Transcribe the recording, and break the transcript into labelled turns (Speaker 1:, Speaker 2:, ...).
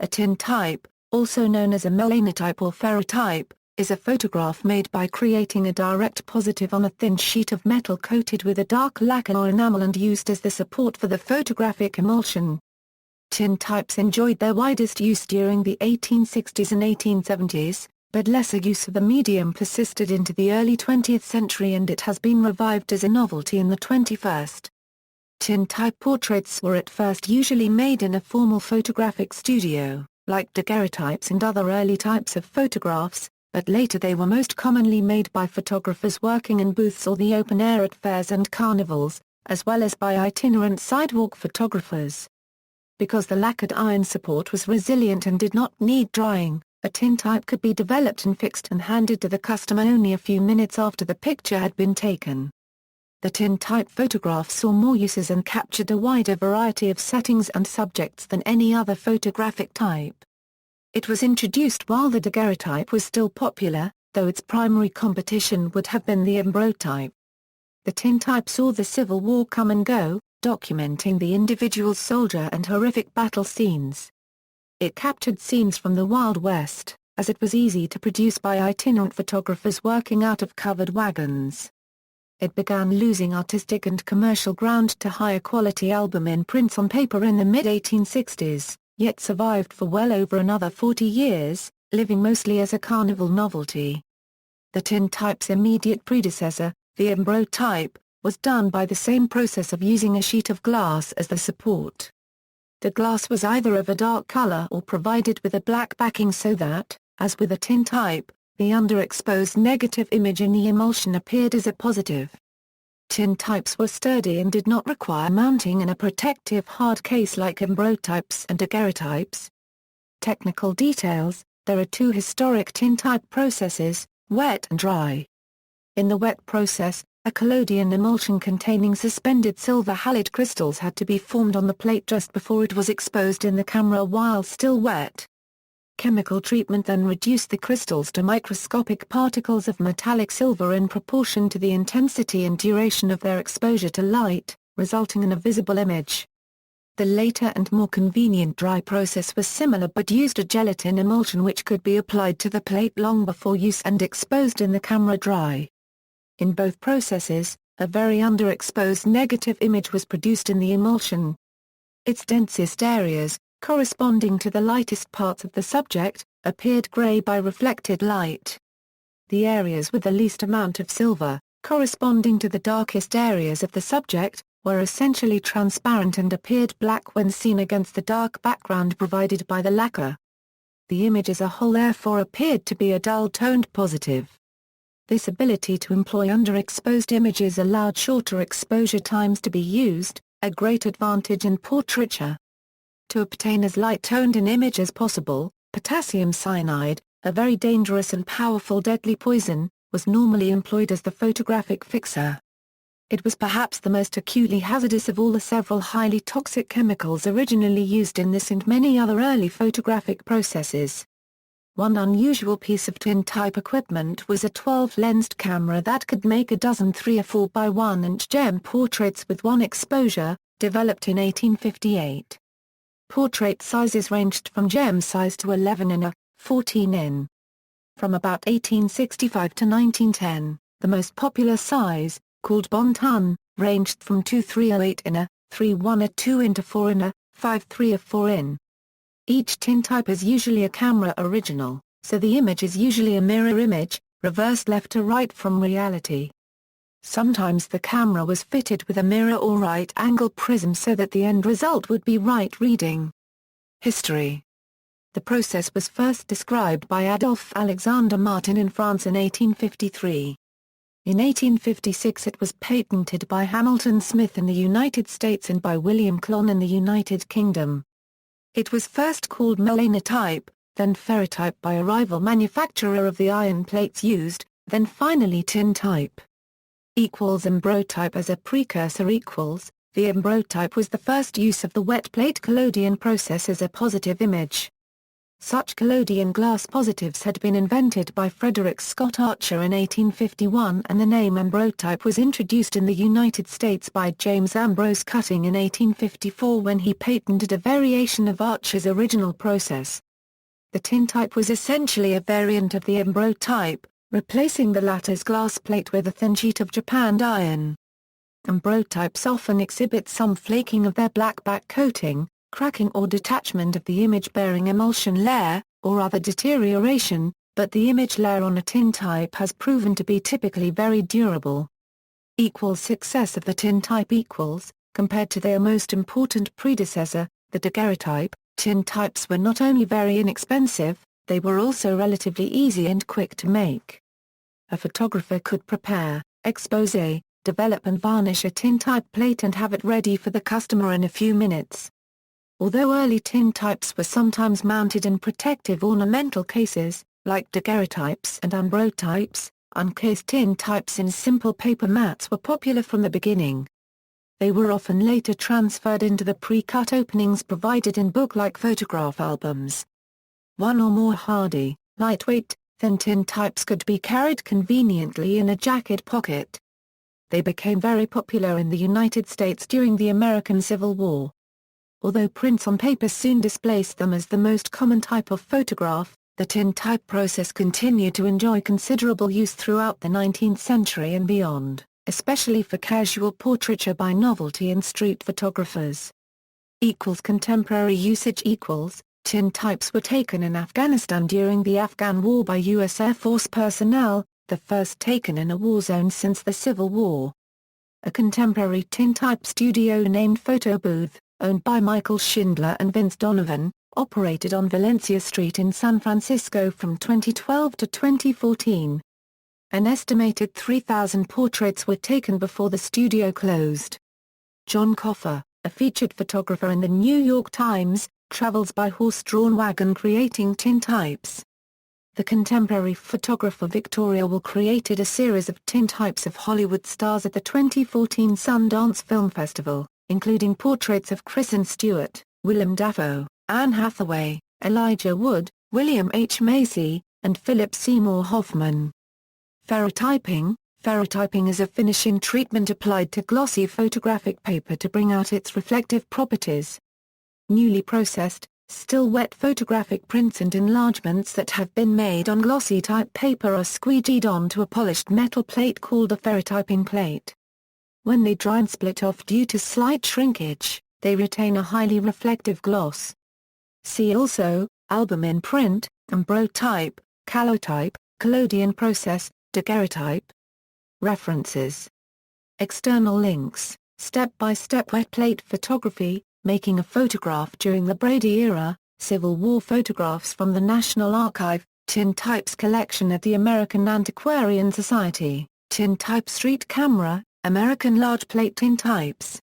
Speaker 1: A tintype, also known as a melanotype or ferrotype, is a photograph made by creating a direct positive on a thin sheet of metal coated with a dark lacquer or enamel and used as the support for the photographic emulsion. Tintypes enjoyed their widest use during the 1860s and 1870s, but lesser use of the medium persisted into the early 20th century and it has been revived as a novelty in the 21st. Tintype portraits were at first usually made in a formal photographic studio, like daguerreotypes and other early types of photographs, but later they were most commonly made by photographers working in booths or the open air at fairs and carnivals, as well as by itinerant sidewalk photographers. Because the lacquered iron support was resilient and did not need drying, a tintype could be developed and fixed and handed to the customer only a few minutes after the picture had been taken. The tintype photograph saw more uses and captured a wider variety of settings and subjects than any other photographic type. It was introduced while the daguerreotype was still popular, though its primary competition would have been the ambrotype. The tintype saw the Civil War come and go, documenting the individual soldier and horrific battle scenes. It captured scenes from the Wild West, as it was easy to produce by itinerant photographers working out of covered wagons. It began losing artistic and commercial ground to higher quality album imprints on paper in the mid-1860s, yet survived for well over another 40 years, living mostly as a carnival novelty. The tintype's immediate predecessor, the ambrotype, was done by the same process of using a sheet of glass as the support. The glass was either of a dark color or provided with a black backing so that, as with a tintype, the underexposed negative image in the emulsion appeared as a positive. Tintypes were sturdy and did not require mounting in a protective hard case like ambrotypes and daguerreotypes. Technical details: there are two historic tintype processes, wet and dry. In the wet process, a collodion emulsion containing suspended silver halide crystals had to be formed on the plate just before it was exposed in the camera while still wet. Chemical treatment then reduced the crystals to microscopic particles of metallic silver in proportion to the intensity and duration of their exposure to light, resulting in a visible image. The later and more convenient dry process was similar but used a gelatin emulsion which could be applied to the plate long before use and exposed in the camera dry. In both processes, a very underexposed negative image was produced in the emulsion. Its densest areas, corresponding to the lightest parts of the subject, appeared gray by reflected light. The areas with the least amount of silver, corresponding to the darkest areas of the subject, were essentially transparent and appeared black when seen against the dark background provided by the lacquer. The image as a whole therefore appeared to be a dull-toned positive. This ability to employ underexposed images allowed shorter exposure times to be used, a great advantage in portraiture. To obtain as light-toned an image as possible, potassium cyanide, a very dangerous and powerful deadly poison, was normally employed as the photographic fixer. It was perhaps the most acutely hazardous of all the several highly toxic chemicals originally used in this and many other early photographic processes. One unusual piece of tintype equipment was a 12-lensed camera that could make a dozen 3 or 4 by 1 inch gem portraits with one exposure, developed in 1858. Portrait sizes ranged from gem size to 11 in, 14 in. From about 1865 to 1910, the most popular size, called Bon Ton, ranged from 2.308 in, 3.1 or 2 in to 4 in, 5.3 or 4 in. Each tintype is usually a camera original, so the image is usually a mirror image, reversed left to right from reality. Sometimes the camera was fitted with a mirror or right-angle prism so that the end result would be right reading. History. The process was first described by Adolphe Alexander Martin in France in 1853. In 1856 it was patented by Hamilton Smith in the United States and by William Clon in the United Kingdom. It was first called melanotype, then ferrotype by a rival manufacturer of the iron plates used, then finally tintype. Ambrotype as a precursor. The ambrotype was the first use of the wet plate collodion process as a positive image. Such collodion glass positives had been invented by Frederick Scott Archer in 1851, and the name ambrotype was introduced in the United States by James Ambrose Cutting in 1854 when he patented a variation of Archer's original process. The tintype was essentially a variant of the ambrotype, replacing the latter's glass plate with a thin sheet of japanned iron. Ambrotypes often exhibit some flaking of their black back coating, cracking or detachment of the image-bearing emulsion layer, or other deterioration, but the image layer on a tintype has proven to be typically very durable. Success of the tintype compared to their most important predecessor, the daguerreotype, tintypes were not only very inexpensive, they were also relatively easy and quick to make. A photographer could prepare, expose, develop and varnish a tintype plate and have it ready for the customer in a few minutes. Although early tintypes were sometimes mounted in protective ornamental cases, like daguerreotypes and ambrotypes, uncased tintypes in simple paper mats were popular from the beginning. They were often later transferred into the pre-cut openings provided in book-like photograph albums. One or more hardy, lightweight, thin tintypes could be carried conveniently in a jacket pocket. They became very popular in the United States during the American Civil War. Although prints on paper soon displaced them as the most common type of photograph, the tintype process continued to enjoy considerable use throughout the 19th century and beyond, especially for casual portraiture by novelty and street photographers. Contemporary usage tintypes were taken in Afghanistan during the Afghan War by U.S. Air Force personnel, the first taken in a war zone since the Civil War. A contemporary tintype studio named Photo Booth, owned by Michael Schindler and Vince Donovan, operated on Valencia Street in San Francisco from 2012 to 2014. An estimated 3,000 portraits were taken before the studio closed. John Coffer, a featured photographer in the New York Times, travels by horse-drawn wagon creating tintypes. The contemporary photographer Victoria Will created a series of tintypes of Hollywood stars at the 2014 Sundance Film Festival, including portraits of Kristen Stewart, Willem Dafoe, Anne Hathaway, Elijah Wood, William H. Macy, and Philip Seymour Hoffman. Ferrotyping is a finishing treatment applied to glossy photographic paper to bring out its reflective properties. Newly processed, still wet photographic prints and enlargements that have been made on glossy type paper are squeegeed onto a polished metal plate called a ferrotyping plate. When they dry and split off due to slight shrinkage, they retain a highly reflective gloss. See also, albumin print, ambrotype, calotype, collodion process, daguerreotype. References. External links, Step-by-Step Wet Plate Photography, Making a Photograph During the Brady Era, Civil War Photographs from the National Archive, Tintypes Collection at the American Antiquarian Society, Tintype Street Camera, American Large Plate Tintypes.